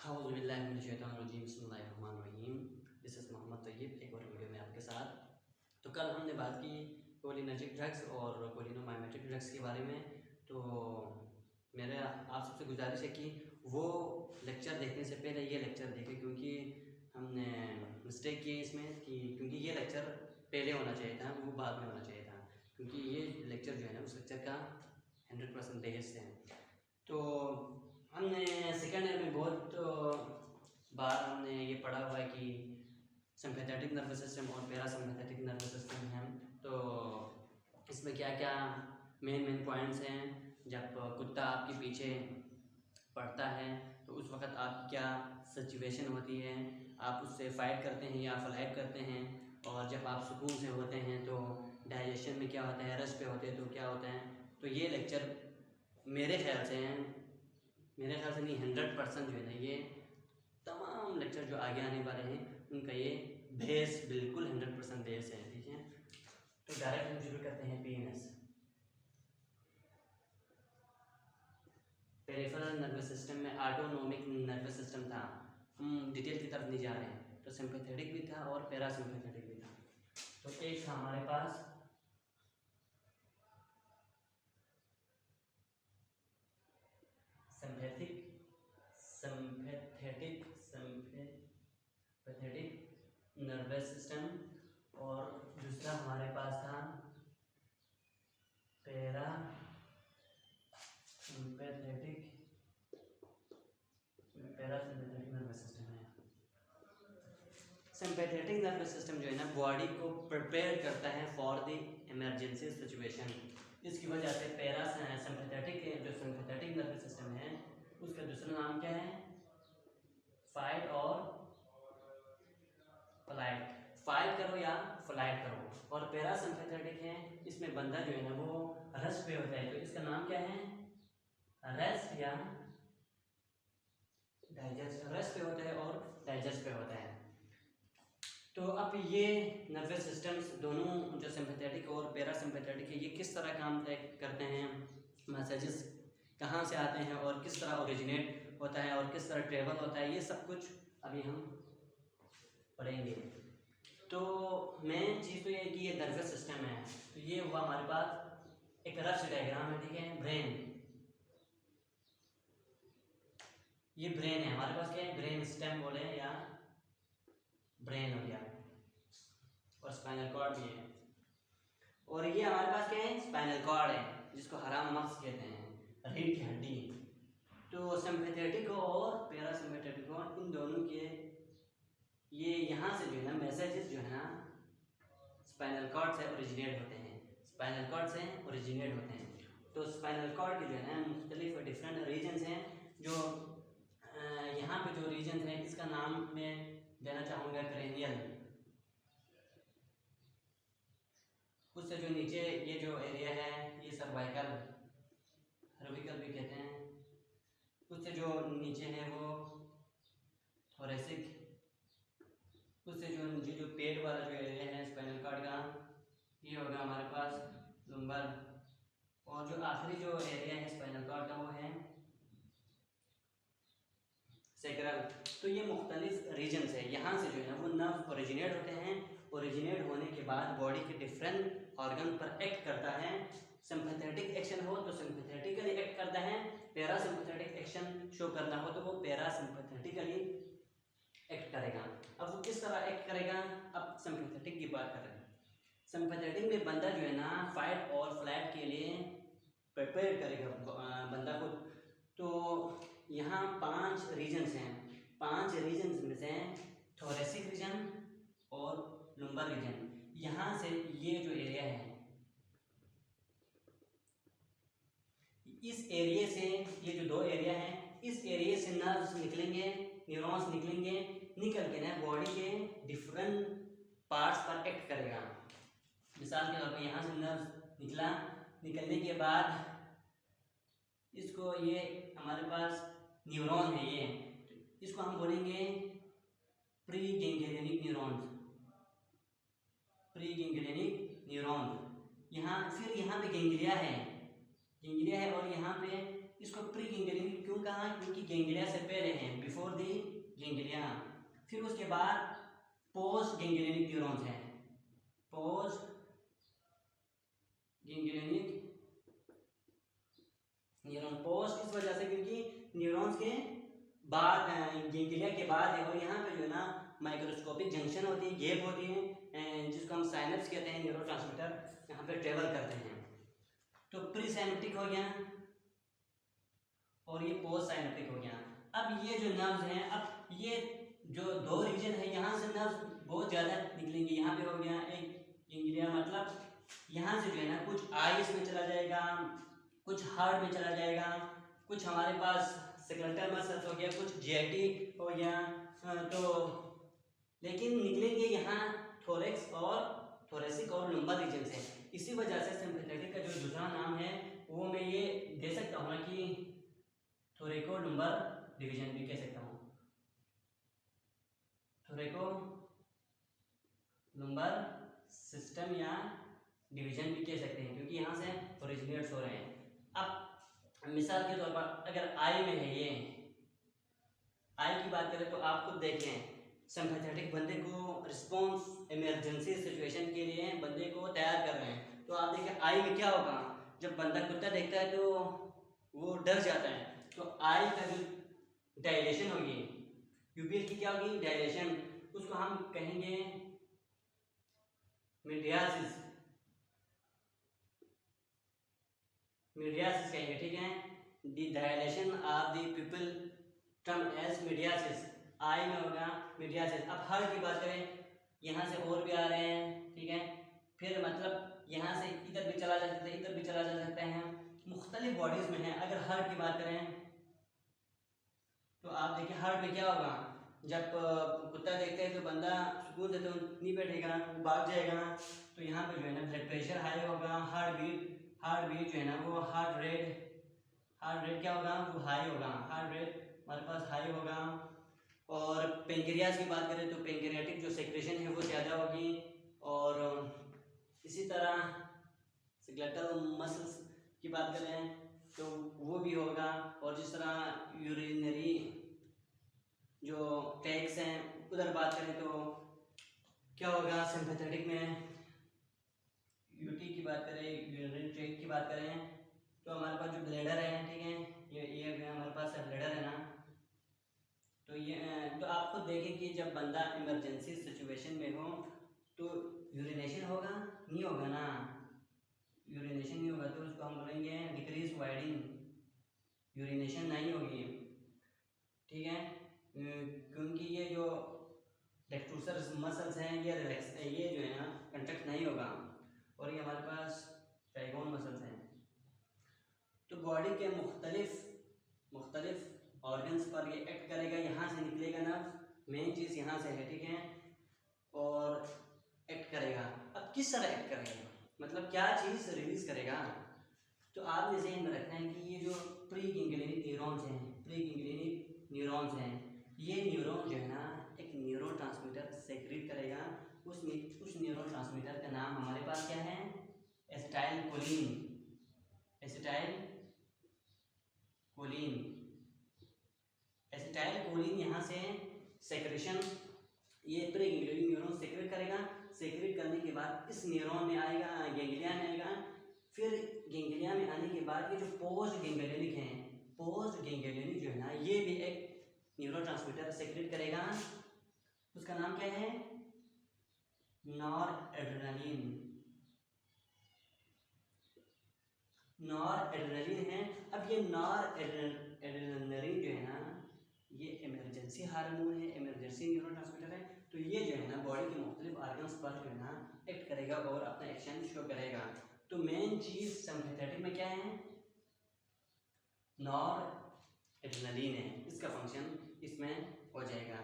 बिस्मिल्लाहिर्रहमानिर्रहीम। This is Mohammad Tayyab, एक और वीडियो में आपके साथ। तो कल हमने बात की कोलिनर्जिक ड्रग्स और कोलिनोमाइमेटिक ड्रग्स के बारे में। तो मेरे आप सबसे गुजारिश है कि वो लेक्चर देखने से पहले ये लेक्चर देखें, क्योंकि हमने मिस्टेक की इसमें कि क्योंकि ये लेक्चर पहले होना चाहिए था, वो बाद में होना चाहिए था, क्योंकि ये लेक्चर जो है ना उस लेक्चर का 100% बेस है। तो हमने सेकेंड ईयर में बहुत बार हमने ये पढ़ा हुआ है कि सिम्पैथेटिक नर्वस सिस्टम और पैरासिम्पैथेटिक नर्वस सिस्टम है। तो इसमें क्या क्या मेन पॉइंट्स हैं। जब कुत्ता आपके पीछे पड़ता है तो उस वक़्त आपकी क्या सिचुएशन होती है, आप उससे फाइट करते हैं या फ्लाइट करते हैं। और जब आप सुकून से होते हैं तो डाइजेशन में क्या होता है, रश पे होते हैं तो क्या होता है। तो ये लेक्चर मेरे ख्याल से नहीं 100% जो है ना, ये तमाम लेक्चर जो आगे आने वाले हैं उनका ये बेस बिल्कुल 100% बेस है। ठीक है, तो डायरेक्ट हम शुरू करते हैं। PNS, पेरिफेरल नर्वस सिस्टम में ऑटोनोमिक नर्वस सिस्टम था। हम डिटेल की तरफ नहीं जा रहे हैं। तो सिम्पैथेटिक भी था और पैरासिम्पैथेटिक भी था। तो एक था हमारे पास सिम्पैथेटिक नर्वस सिस्टम और दूसरा हमारे पास था पैरासिम्पैथेटिक नर्वस सिस्टम है। सिम्पैथेटिक नर्वस सिस्टम जो है ना बॉडी को प्रिपेयर करता है फॉर द इमरजेंसी सिचुएशन। इसकी वजह से पैरासिम्पैथेटिक जो सिम्पैथेटिक नर्वस सिस्टम है उसका दूसरा नाम क्या है, फाइट और फ्लाइट। फाइट करो या फ्लाइट करो। और पैरासिम्पैथेटिक है, इसमें बंदा जो है ना वो रेस्ट पे होता है। तो इसका नाम क्या है, रेस्ट या डाइजेस्ट। रेस्ट पे होता है और डाइजेस्ट पे होता है। तो अब ये नर्वस सिस्टम्स दोनों जो सिम्पैथेटिक और पैरासिम्पैथेटिक है, ये किस तरह काम करते हैं, मैसेजेस कहाँ से आते हैं और किस तरह ओरिजिनेट होता है और किस तरह ट्रेवल होता है, ये सब कुछ अभी हम पढ़ेंगे। तो मेन चीज़ तो ये है कि ये नर्वस सिस्टम है। तो ये हुआ हमारे पास एक रफ डायग्राम है। ठीक है, ब्रेन, ये ब्रेन है हमारे पास। क्या है, ब्रेन स्टेम बोले या ब्रेन हो गया, और स्पाइनल कॉर्ड भी है। और ये हमारे पास क्या है, स्पाइनल कॉर्ड है, जिसको हराम मस्स कहते हैं, रीढ़ की हड्डी। तो सिम्पैथेटिक और पैरासिम्पैथेटिक इन दोनों के ये यहाँ से जो है ना मैसेजेस जो है ना स्पाइनल कॉर्ड से ओरिजिनेट होते हैं, स्पाइनल कॉर्ड से ओरिजिनेट होते हैं। तो स्पाइनल कॉर्ड के जो है ना मुख्तलिफ डिफरेंट रीजन्स हैं। जो यहाँ पे जो रीजन है इसका नाम मैं देना चाहूँगा क्रेनियल। उससे जो नीचे ये जो एरिया है ये सर्वाइकल, सर्विकल भी कहते हैं। उससे जो नीचे है वो थोरेसिक। उससे जो नीचे जो पेट वाला जो एरिया है स्पाइनल कॉर्ड का, ये होगा हमारे पास लंबर। और जो आखिरी जो एरिया है स्पाइनल कॉर्ड का वो है सैक्रल। तो ये मुख्तलिफ रीजन्स है, यहाँ से जो है ना वो नर्व ओरिजिनेट होते हैं। ओरिजिनेट होने के बाद बॉडी के डिफरेंट ऑर्गन पर एक्ट करता है। सिम्पैथेटिक एक्शन हो तो सिम्पैथेटिकली एक्ट करता है, पैरासिम्पैथेटिक एक्शन शो करना हो तो वो पैरासिम्पैथेटिकली एक्ट करेगा। अब वो किस तरह एक्ट करेगा, अब सिम्पैथेटिक की बात कर रहे हैं। सिम्पैथेटिक में बंदा जो है ना फाइट और फ्लाइट के लिए प्रिपेयर करेगा बंदा को। तो यहाँ 5 रीजन्स हैं। 5 रीजन्स में से थोरेसिक रीजन और लंबर रीजन, यहाँ से ये जो एरिया है इस एरिया से, ये जो 2 एरिया हैं इस एरिया से नर्व्स निकलेंगे, न्यूरॉन्स निकलेंगे, निकल के ना बॉडी के डिफरेंट पार्ट्स पर एक्ट करेगा। मिसाल के तौर पर यहाँ से नर्व्स निकला, निकलने के बाद इसको ये हमारे पास न्यूरॉन है ये, इसको हम बोलेंगे pre ganglionic neurons, pre ganglionic neurons. यहाँ फिर यहाँ पे गैंग्लिया है और यहाँ पे इसको प्री गेंग्लियनिक क्यों कहा, क्योंकि गेंगलिया से पहले हैं, बिफोर दी गेंगलिया। फिर उसके बाद पोस्ट गेंग्लियनिक न्यूरॉन्स हैं, पोस्ट गेंग्लियनिक न्यूरॉन। पोस्ट इस वजह से क्योंकि न्यूरॉन्स के बाद गेंगलिया के बाद है, और यहाँ पे जो है ना माइक्रोस्कोपिक जंक्शन होती है, गैप होती है, जिसको हम साइनेप्स कहते हैं, न्यूरोट्रांसमीटर यहाँ पे ट्रेवल करते हैं। तो प्री साइनेप्टिक हो गया और ये पोस्ट साइनेप्टिक हो गया। अब ये जो नर्व्स हैं, अब ये जो दो रीजन है, यहाँ से नर्व्स बहुत ज़्यादा निकलेंगे। यहाँ पे हो गया एक गेंगलिया, मतलब यहाँ से जो है ना कुछ आईज में चला जाएगा, कुछ हार्ट में चला जाएगा, कुछ हमारे पास सेक्रेटल मसल्स हो गया, कुछ जीआईटी हो गया, तो लेकिन निकलेंगे यहाँ थोरेक्स और थोरेसिक और लंबर रीजन से। इसी वजह से सिंपैथेटिक का जो दूसरा नाम है वो मैं ये दे सकता हूँ ना कि थोरेको लंबर डिवीजन भी कह सकता हूँ, थोरेको लंबर सिस्टम या डिवीजन भी कह सकते हैं, क्योंकि यहाँ से ओरिजिनेट्स हो रहे हैं। अब मिसाल के तौर पर अगर आई में है, ये आई की बात करें तो आप खुद देखें, सिंपैथेटिक बंदे को रिस्पॉन्स इमरजेंसी सिचुएशन के लिए बंदे को तैयार कर रहे हैं। तो आप देखें आई में क्या होगा, जब बंदा कुत्ता देखता है तो वो डर जाता है, तो आई का जो डायलेशन होगी, यूपीएल की क्या होगी, डायलेशन, उसको हम कहेंगे मीडियासिस, मीडियासिस कहेंगे, ठीक है। The dilation of the pupil term as mydriasis, eye में होगा मीडियासिस। अब हार्ट की बात करें, यहाँ से और भी आ रहे हैं, ठीक है, फिर मतलब यहाँ से इधर भी चला जा सकता है, इधर भी चला जा सकते हैं, मुख्तलिफ बॉडीज में है। अगर हार्ट की बात करें तो आप देखिए हार्ट में क्या होगा, जब कुत्ता देखते हैं तो बंदा सुकून से तो नहीं बैठेगा, वो भाग जाएगा, तो यहाँ पे जो है ना ब्लड प्रेशर हाई होगा, हार्ट बीट जो है ना वो हार्ट रेट क्या होगा, वो हाई होगा, हार्ट रेट हमारे पास हाई होगा। और पेंक्रियास की बात करें तो पेंक्रियाटिक जो सेक्रेशन है वो ज़्यादा होगी, और इसी तरह स्केलेटल मसल्स की बात करें तो वो भी होगा, और जिस तरह यूरिनरी जो टैक्स हैं उधर बात करें तो क्या होगा, सिंपैथेटिक में यूटी की बात करें, यूरिनरी ट्रैक्ट की बात करें तो हमारे पास जो ब्लैडर है, ठीक है, ये हमारे पास ब्लैडर है ना, तो ये तो आप खुद देखें कि जब बंदा इमरजेंसी सिचुएशन में हो तो यूरिनेशन होगा, नहीं होगा ना, यूरिनेशन नहीं होगा तो उसको हम बोलेंगे डिक्रीज वाइडिंग, यूरिनेशन नहीं होगी, ठीक है, क्योंकि ये जो डेक्टूसर मसल्स हैं ये रिलैक्स, ये जो है ना कंट्रैक्ट नहीं होगा, और ये हमारे पास ट्राइगोन मसल्स हैं। तो बॉडी के मुख्तलिफ ऑर्गन्स पर ये एक्ट करेगा, यहाँ से निकलेगा नर्व, मेन चीज़ यहाँ से है, ठीक है, और एक्ट करेगा। अब किस तरह एक्ट करेगा, मतलब क्या चीज़ रिलीज करेगा, तो आपने ज़हन में रखना है कि ये जो प्री गेंग्लियनिक न्यूरॉन्स हैं, प्री गेंग्लियनिक न्यूरॉन्स हैं, ये न्यूरॉन जो है ना एक न्यूरोट्रांसमीटर सेक्रेट करेगा, उस न्यूरोट्रांसमीटर का नाम हमारे पास क्या है, एसिटाइलकोलिन, एसिटाइलकोलिन यहाँ से सेक्रेशन, ये प्री गेंग्लियनिक न्यूरॉन सेक्रेट करेगा, सेक्रेट करने के बाद इस न्यूरॉन में आएगा, गेंगलिया में आएगा, फिर गेंगलिया में आने के बाद ये जो पोस्ट गेंगलियनिक हैं, पोस्ट गेंगलियनिक जो है ना ये भी एक न्यूरोट्रांसमीटर सेक्रेट करेगा, उसका नाम क्या है, नॉरएड्रेनालिन है। अब ये नॉरएड्रेनालिन जो है ना ये इमरजेंसी हार्मोन है, इमरजेंसी न्यूरोट्रांसमीटर है, तो ये जो है ना बॉडी के मुख्तलिफ ऑर्गन्स पर जो है ना एक्ट करेगा और अपना एक्शन शो करेगा। तो मेन चीज़ सिंपैथेटिक में क्या है, नॉरएड्रेनालिन है, इसका फंक्शन इसमें हो जाएगा।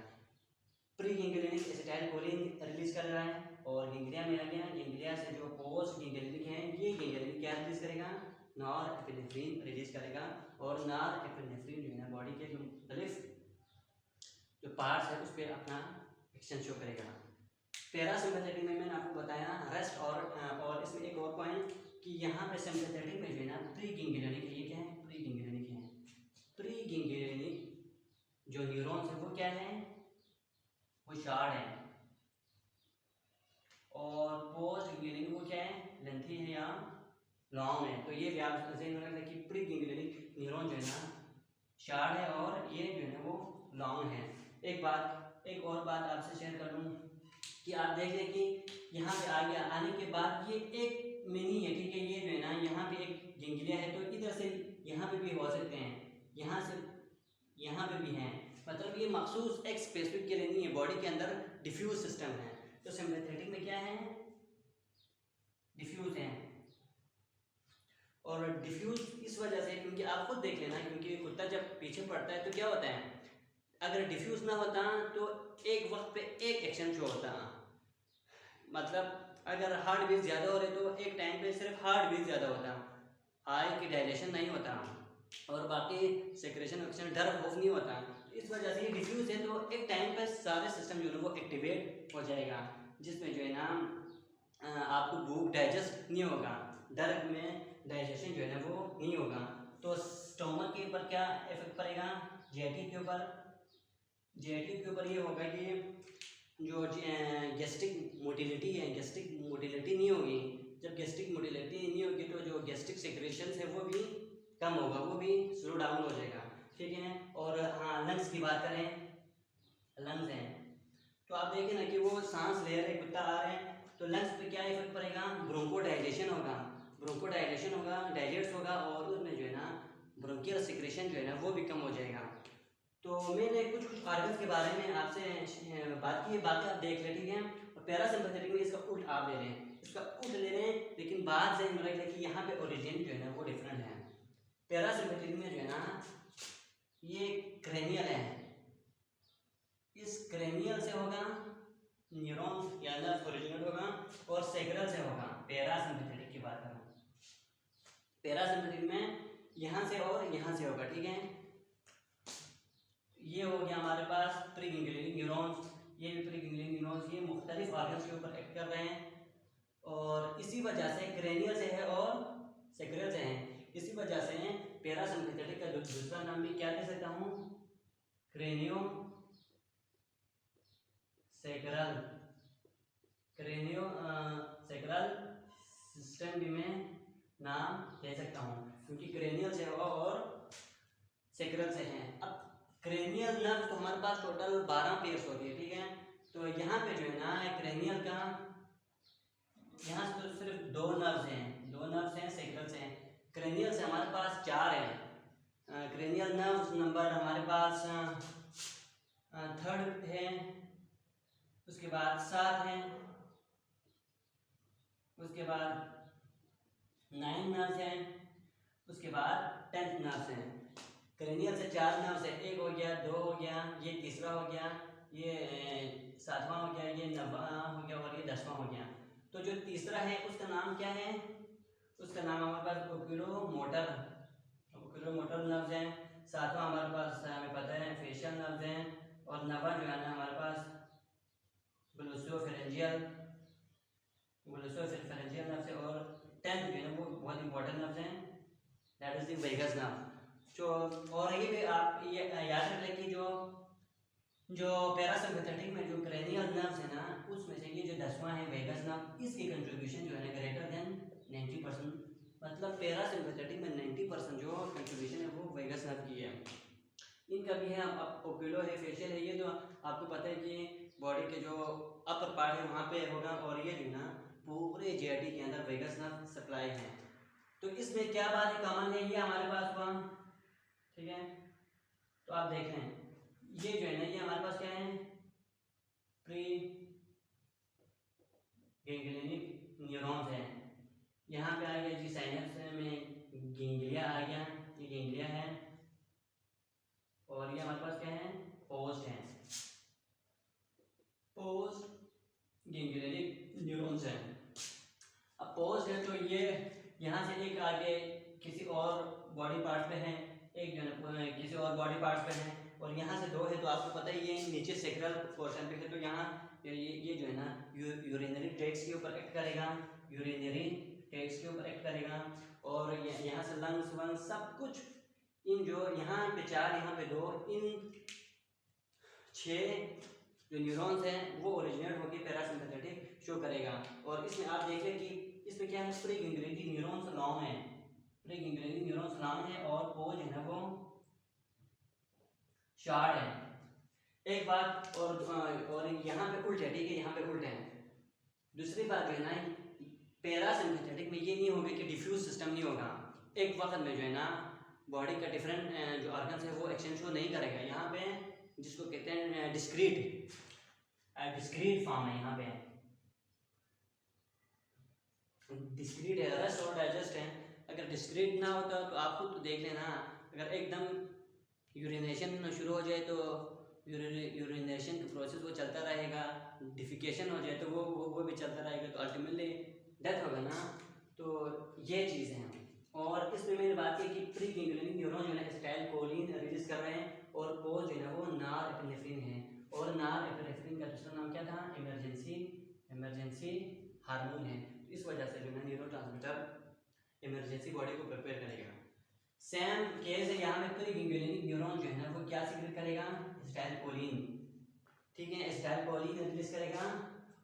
प्री गेंग्लियनिक एसिटाइलकोलिन रिलीज कर रहा है, और गेंगलिया में आ गया, गेंगलिया से जो पोस्ट गेंगलियनिक है ये गेंगलियनिक क्या रिलीज करेगा, नॉरएपिनेफ्रिन रिलीज करेगा, और नॉरएपिनेफ्रिन जो है ना बॉडी के जो मुख्तलिफ जो पार्ट्स है उस पर अपना एक्शन शो करेगा। पैरासिम्पैथेटिक में मैंने आपको बताया रेस्ट, और इसमें एक और पॉइंट कि यहाँ पे सिम्पैथेटिक में जो है ना प्री गेंग्लियनिक है, ये क्या है, प्री गेंग्लियनिक है, प्री गिंगलियनिक जो न्यूरॉन्स है वो क्या है, वो शॉर्ट है, और पोस्ट गिंगलियनिक वो क्या है, लेंथी है या लॉन्ग है। तो ये भी आप ध्यान रखना कि प्री गिंगलियनिक न्यूरॉन जो है ना शॉर्ट है और ये जो है वो लॉन्ग है। एक और बात आपसे शेयर कर लूँ कि आप देख लें कि यहाँ पे आ गया, आने के बाद ये एक मिनी है, ठीक है, ये जो है ना यहाँ पे एक गिंगलिया है, तो इधर से यहाँ पे भी हो सकते हैं, यहाँ से यहाँ पे भी हैं, मतलब ये मखसूस एक स्पेसिफिक के लिए नहीं है, बॉडी के अंदर डिफ्यूज सिस्टम है। तो सिंपैथेटिक में क्या है, डिफ्यूज है। और डिफ्यूज इस वजह से क्योंकि आप खुद देख लेना, क्योंकि कुत्ता जब पीछे पड़ता है तो क्या होता है, अगर डिफ्यूज ना होता तो एक वक्त पे एक एक्शन शो होता, मतलब अगर हार्ट बीट ज़्यादा हो रही तो एक टाइम पे सिर्फ हार्ट बीट ज़्यादा होता, आई की डायलेशन नहीं होता और बाकी सेक्रेशन वक्शन डर खौफ नहीं होता। तो इस वजह से ये डिफ्यूज है, तो एक टाइम पर सारे सिस्टम जो है वो एक्टिवेट हो जाएगा, जिसमें जो है ना आपको भूख डाइजेस्ट नहीं होगा, डर में डाइजेशन जो है ना वो नहीं होगा। तो स्टोमक के ऊपर क्या इफेक्ट पड़ेगा, जेटी के ऊपर, जेटी के ऊपर ये होगा कि जो गैस्ट्रिक मोटिलिटी है, गैस्ट्रिक मोटिलिटी नहीं होगी। जब गैस्ट्रिक मोटिलिटी नहीं होगी तो जो गैस्ट्रिक सेक्रेशन है वो भी कम होगा, वो भी स्लो डाउन हो जाएगा, ठीक है। और हाँ, लंग्स की बात करें, लंग्स हैं तो आप देखें ना कि वो सांस ले रहे कुत्ता आ रहे हैं, तो लंग्स पे क्या इफेक्ट पड़ेगा, ब्रोंकोडाइलेशन होगा, ब्रोंकोडाइलेशन होगा, डायलेट्स होगा, और उसमें जो है ना ब्रोंकियल सिक्रेशन जो है ना वो भी कम हो जाएगा। तो मैंने कुछ ऑर्गन्स के बारे में आपसे बात की है, बाकी आप देख लें, ठीक है। और पैरासिम्पैथेटिक में इसका उल्ट आप ले रहे हैं, इसका उल्ट ले रहे हैं, लेकिन बात से रख लें कि यहाँ पे ओरिजिन जो है ना वो डिफरेंट है। पैरासिम्पैथेटिक में जो है ना ये क्रेनियल है, इस क्रेनियल से होगा न्यूरॉन या नर्व ओरिजिनेट होगा, और सैक्रल से होगा। पैरासिम्पैथेटिक की बात करूँ, पैरासिम्पैथेटिक में यहाँ से और यहाँ से होगा, ठीक है। ये हो गया हमारे पास प्री गिंगलियनिक न्यूरॉन्स, ये भी प्री गिंगलियनिक न्यूरॉन्स, ये मुख्तलिफ ऑर्गन्स के ऊपर एक्ट कर रहे हैं, और इसी वजह से क्रेनियल से है और सैक्रल से है, इसी वजह से पैरासिम्पैथेटिक का दूसरा नाम भी क्या दे सकता हूँ, cranio sacral, cranio sacral system भी मैं नाम दे सकता हूँ, क्योंकि क्रेनियल से होगा और सैक्रल से है। अब क्रेनियल नर्व तो हमारे पास टोटल 12 पेयर्स होती है, ठीक है। तो यहाँ पे जो है ना क्रेनियल का यहाँ से तो सिर्फ 2 नर्व्स हैं, सैक्रल से हैं। क्रेनियल से हमारे पास 4 हैं। क्रेनियल नर्व्स नंबर हमारे पास 3rd है, उसके बाद 7 है, उसके बाद 9 नर्व्स हैं, उसके बाद 10th नर्व्स हैं। क्रेनियल से 4 नर्व्स है, 1 हो गया, 2 हो गया, ये तीसरा हो गया, ये 7वां हो गया, ये 9वां हो गया, और ये 10वां हो गया। तो जो तीसरा है उसका नाम क्या है, उसका नाम हमारे पास ओक्यूलोमोटर नर्व्स हैं। 7वां हमारे पास हमें पता है फेशियल नर्व्स हैं, और 9वां जो है ना हमारे पास ग्लूसोफेरेंजियल नर्व्स है, और 10th जो है ना वो बहुत इंपॉर्टेंट नर्व्स हैं, that is the vagus nerve. जो और ये भी आप ये याद रख लें कि जो पैरासिम्पैथेटिक में जो क्रेनियल नर्व्स है ना, उसमें से ये जो 10वां है वेगस नर्व, इसकी कंट्रीब्यूशन जो है ना ग्रेटर देन 90%, मतलब पैरासिम्पैथेटिक में 90% जो कंट्रीब्यूशन है वो वेगस नर्व की है। इनका भी है, अब ओक्यूलो है, फेशियल है, ये तो आपको पता है कि बॉडी के जो अपर पार्ट है वहाँ पे होगा, और ये जो ना पूरे जेआईटी के अंदर वेगस नर्व सप्लाई है। तो इसमें क्या बात है कॉमन है, ये हमारे पास हुआ, ठीक है। तो आप देख लें ये जो है ना ये हमारे पास क्या है, प्री गिंगलियनिक न्यूरॉन्स है। यहाँ पे आ गया जी साइनेप्स में गिंगलिया आ गया, ये गिंगलिया है, और ये हमारे पास क्या है, पोस्ट है, पोस्ट गिंगलियनिक न्यूरॉन्स है। अब पोस्ट है तो ये यहाँ से एक आगे किसी और बॉडी पार्ट पे है, एक जो है किसी और बॉडी पार्ट पे है, और यहाँ से 2 है, तो आपको पता ही ये नीचे सेक्रल पोर्शन पे है, तो यहाँ ये जो है ना यूरिनरी ट्रैक्ट्स के ऊपर एक्ट करेगा, यूरिनरी ट्रैक्ट्स के ऊपर एक्ट करेगा, और यहाँ से लंग्स वंग्स सब कुछ इन जो यहाँ पे 4 यहाँ पे 2, इन 6 जो न्यूरॉन्स हैं वो ओरिजिनेट होकर पैरासिम्पैथेटिक शो करेगा। और इसमें आप देख लें कि इसमें क्या है, प्री गैंग्लियनिक न्यूरॉन्स लॉन्ग है, प्री गैंग्लियनिक न्यूरॉन्स लॉन्ग है और वो जो है वो शॉर्ट है। एक बात और यहाँ पे उल्टे, ठीक है, यहाँ पे उल्टे हैं। दूसरी बात जो है ना, पैरासिम्पैथेटिक में ये नहीं होगा कि डिफ्यूज सिस्टम नहीं होगा, एक वक्त में जो है ना बॉडी का डिफरेंट जो ऑर्गन्स है वो एक्सचेंज शो नहीं करेगा। यहाँ पे जिसको कहते हैं डिस्क्रीट फॉर्म है, यहाँ पे डिस्क्रीट है, रेस्ट और डाइजेस्ट है। अगर डिस्क्रीट ना होता तो आप खुद तो देख लेना, अगर एकदम यूरिनेशन शुरू हो जाए तो यूरिनेशन का प्रोसेस वो चलता रहेगा, डिफिकेशन हो जाए तो वो भी चलता रहेगा, तो अल्टीमेटली डेथ होगा ना। तो ये चीज़ है। और इसमें मैंने बात की कि प्री गैंग्लियनिक न्यूरॉन जो है एसिटाइलकोलिन रिलीज कर रहे हैं और पोज जो है वो नॉरएपिनेफ्रिन है। और नॉरएपिनेफ्रिन का दूसरा नाम क्या था, इमरजेंसी हार्मोन है। तो इस वजह से जो है न्यूरोट्रांसमीटर इमरजेंसी बॉडी को प्रिपेयर करेगा। सेम केस है यहाँ पे, प्री गैंग्लियनिक न्यूरॉन जो है ना वो क्या सीक्रेट करेगा, एसिटाइलकोलिन, ठीक है, एसिटाइलकोलिन रिलीज करेगा।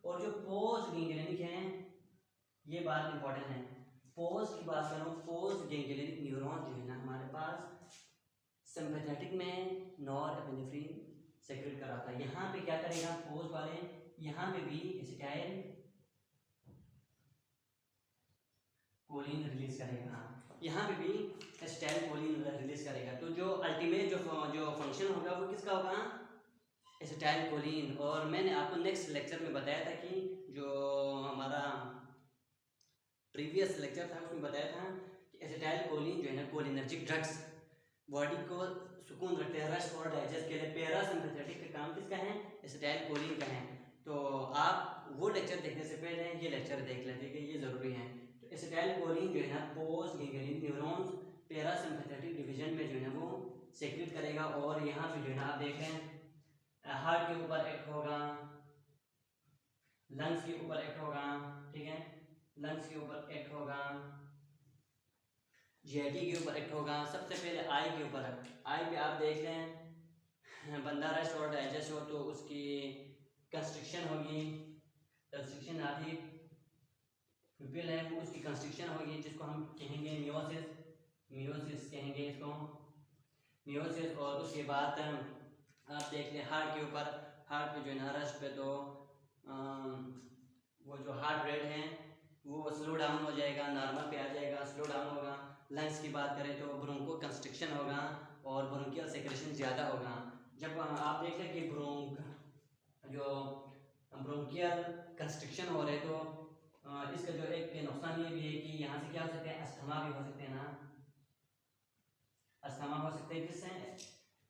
और जो पोस्ट गैंग्लियनिक है, ये बात इंपॉर्टेंट है, पोस्ट की बात करूँ, पोस्ट गैंग्लियनिक न्यूरॉन जो है ना हमारे पास सिंपैथेटिक में नॉरएपिनेफ्रिन सेक्रेट कराता है। यहाँ पे क्या करेगा पोस्ट वाले, यहाँ पे भी एसिटाइल कोलिन रिलीज करेगा, यहाँ पे भी एसिटाइलकोलिन रिलीज करेगा। तो जो अल्टीमेट जो फंक्शन होगा वो किसका होगा, एसिटाइलकोलिन। और मैंने आपको नेक्स्ट लेक्चर में बताया था कि जो हमारा प्रीवियस लेक्चर था उसमें बताया था कि एसिटाइलकोलिन जो है ना कोलिनर्जिक ड्रग्स बॉडी को सुकून रखते हैं, रेस्ट और डाइजेस्ट के लिए। पैरासिम्पैथेटिक का काम किसका है, एसिटाइलकोलिन का है। तो आप वो लेक्चर देखने से पहले ये लेक्चर देख लेते कि ये ज़रूरी है। तो एसिटाइलकोलिन जो है ना post ganglionic neurons parasympathetic division में जो है वो सेक्रेट करेगा। और यहाँ पे जो है ना आप देख रहे हैं हार्ट के ऊपर एक्ट होगा, लंग्स के ऊपर एक्ट होगा, ठीक है, लंग्स के ऊपर एक्ट होगा, जीआईटी के ऊपर एक्ट होगा। सबसे पहले आई के ऊपर, आई पे आप देख लें बंदा रेस्ट और डाइजेस्ट हो तो उसकी कंस्ट्रिक्शन होगी, कंस्ट्रिक्शन आदि पिपिल है वो उसकी कंस्ट्रिक्शन होगी, जिसको हम कहेंगे मियोसिस कहेंगे इसको, मियोसिस। और उसके बाद आप देख लें हार्ट के ऊपर, हार्ट पे जो है ना रेस्ट पे तो वो जो हार्ट रेट है वो स्लो डाउन हो जाएगा, नॉर्मल पे आ जाएगा, स्लो डाउन होगा। लंग्स की बात करें तो ब्रोंको कंस्ट्रिक्शन होगा और ब्रोंकियल सेक्रेशन ज़्यादा होगा। जब आप देख लें कि ब्रोंकियल कंस्ट्रिक्शन हो रहे तो इसका जो एक नुकसान ये भी है कि यहाँ से क्या हो सकते हैं, अस्थमा भी हो सकते हैं ना, अस्थमा हो सकते हैं किससे,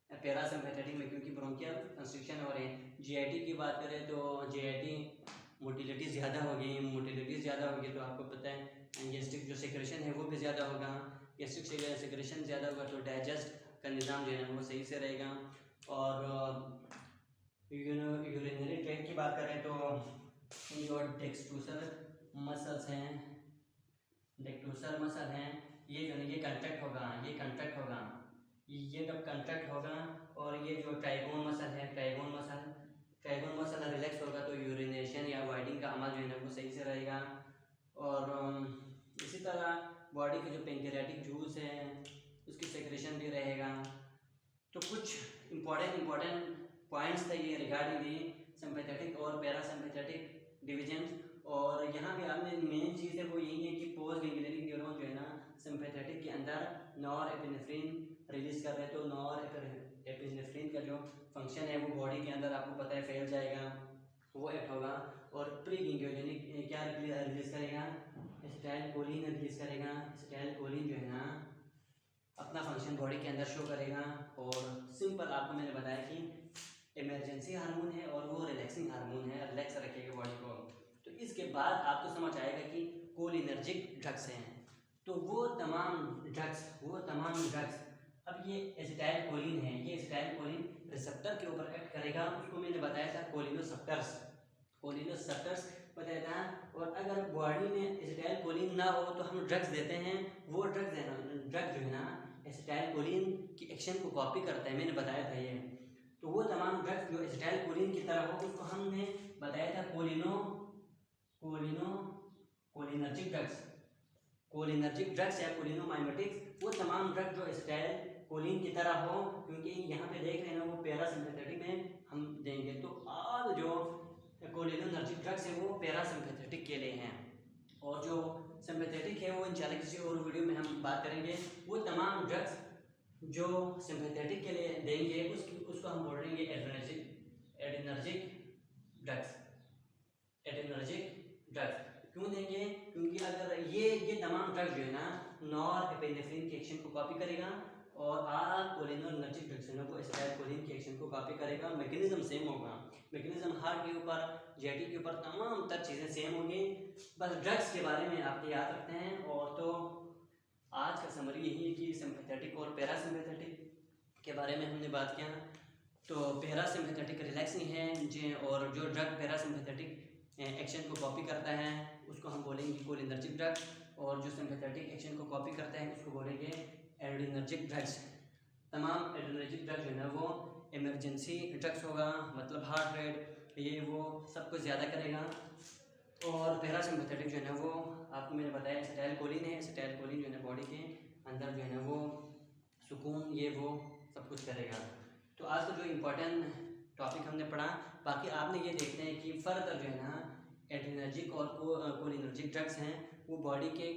पैरासिम्पैथेटिक में, क्योंकि ब्रोंकियल कंस्ट्रिक्शन हो रहे हैं। जीआईटी की बात करें तो जीआईटी मोटिलिटी ज़्यादा होगी, मोटिलिटी ज़्यादा होगी तो आपको पता है गैस्ट्रिक जो सेक्रेशन है वो भी ज़्यादा होगा, गैस्ट्रिक सेक्रेशन ज़्यादा होगा तो डाइजेस्ट का निज़ाम जो है वो सही से रहेगा। और यूरिनरी ट्रैक्ट की बात करें तो जो डेक्सट्रूसर मसल्स हैं, डेक्टूसर मसल हैं, ये जो है ये कंट्रैक्ट होगा, ये कंट्रैक्ट होगा, ये जब कंट्रैक्ट होगा। और ये जो ट्राइगोन मसल है, ट्राइगोन मसल रिलैक्स होगा तो यूरिनेशन या वाइडिंग का अमल जो है ना वो सही से रहेगा। और इसी तरह बॉडी के जो पेंक्रियाटिक जूस है उसकी सेक्रेशन भी रहेगा। तो कुछ इम्पॉर्टेंट पॉइंट्स थे ये रिगार्डिंग दी सिंपैथेटिक और पैरासिम्पैथेटिक डिविजन। और यहाँ पे आपने मेन चीज़ है वो यही है कि पोस्ट गैंग्लियनिक न्यूरॉन जो है ना सिंपैथेटिक के अंदर नॉरएपिनेफ्रिन रिलीज कर रहे हैं। तो नॉरएपिनेफ्रिन का जो फंक्शन है वो बॉडी के अंदर आपको पता है फैल जाएगा, वो एक्ट होगा। और प्री गैंग्लियनिक क्या रिलीज करेगा, एसिटाइलकोलिन रिलीज करेगा। एसिटाइलकोलिन जो है ना अपना फंक्शन बॉडी के अंदर शो करेगा। और सिंपल आपको मैंने बताया कि इमरजेंसी हार्मोन है और वो रिलैक्सिंग हार्मोन है, रिलैक्स रखेगा बॉडी को। तो इसके बाद आपको समझ आएगा कि कोलिनर्जिक ड्रग्स हैं। तो वो तमाम ड्रग्स अब ये एसिटाइलकोलिन है, ये एसिटाइलकोलिन रिसेप्टर के ऊपर एक्ट करेगा, उसको मैंने बताया था कोलिनोसेप्टर्स बताया था। और अगर बॉडी में एसिटाइलकोलिन ना हो तो हम ड्रग्स देते हैं, वो ड्रग्स जो है ना एसिटाइलकोलिन की एक्शन को कॉपी करता है, मैंने बताया था ये। तो वो तमाम ड्रग्स जो एसिटाइलकोलिन की तरह हो उसको हमने बताया था कोलिनर्जिक ड्रग्स या कोलिनोमाइमेटिक्स। वो तमाम ड्रग्स जो एसिटाइलकोलिन की तरह हो, क्योंकि यहाँ पे देख रहे हैं ना वो पैरासिम्पैथेटिक में हम देंगे। तो ऑल जो कोलिनर्जिक ड्रग्स है वो पैरासिम्पैथेटिक के लिए हैं, और जो सिम्पैथेटिक है वो इंशाल्लाह किसी और वीडियो में हम बात करेंगे। वो तमाम ड्रग्स जो सिम्पैथेटिक के लिए देंगे उसको हम बोलेंगे एड्रेनर्जिक ड्रग्स। क्यों देंगे? क्योंकि अगर ये तमाम ड्रग्स जो है ना नॉरएपिनेफ्रिन की एक्शन को कॉपी करेगा, और आल कोलिनर्जिक ड्रग्स है ना वो एसिटाइलकोलिन की एक्शन को कॉपी करेगा। मैकेनिज्म सेम होगा, मैकेनिज्म हार्ट के ऊपर, जेटी के ऊपर, तमाम तर चीज़ें सेम होंगी। बस ड्रग्स के बारे में आप याद रखते हैं। और तो आज का समरी यही है कि सिम्पैथेटिक और पैरासिम्पैथेटिक के बारे में हमने बात किया। तो पैरासिम्पैथेटिक रिलैक्सिंग है, और जो ड्रग पैरासिम्पैथेटिक एक्शन को कॉपी करता है उसको हम बोलेंगे कोलिनर्जिक ड्रग, और जो सिम्पैथेटिक एक्शन को कॉपी करता है उसको बोलेंगे एड्रेनर्जिक ड्रग्स। तमाम एड्रेनर्जिक ड्रग्स जो है ना वो इमरजेंसी ड्रग्स होगा, मतलब हार्ट रेट ये वो सब कुछ ज़्यादा करेगा। और पैरासिम्पैथेटिक जो है ना वो आपको मैंने बताया एसिटाइलकोलिन है, एसिटाइलकोलिन जो है ना बॉडी के अंदर जो है ना वो सुकून ये वो सब कुछ करेगा। तो आज का जो इम्पोर्टेंट टॉपिक हमने पढ़ा, बाकी आपने ये देखते हैं कि फर्दर जो है ना एड्रेनर्जिक और कोलिनर्जिक ड्रग्स हैं वो बॉडी के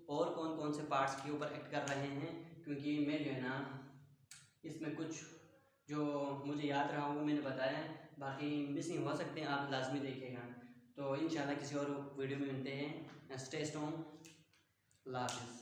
और कौन कौन से पार्ट्स के ऊपर एक्ट कर रहे हैं, क्योंकि मैं जो है ना इसमें कुछ जो मुझे याद रहा वो मैंने बताया है, बाकी मिसिंग हो सकते हैं, आप लाजमी देखेगा। तो इंशाल्लाह किसी और वीडियो में मिलते हैं। स्टे स्ट्रॉन्ग, अल्लाह हाफ़िज़।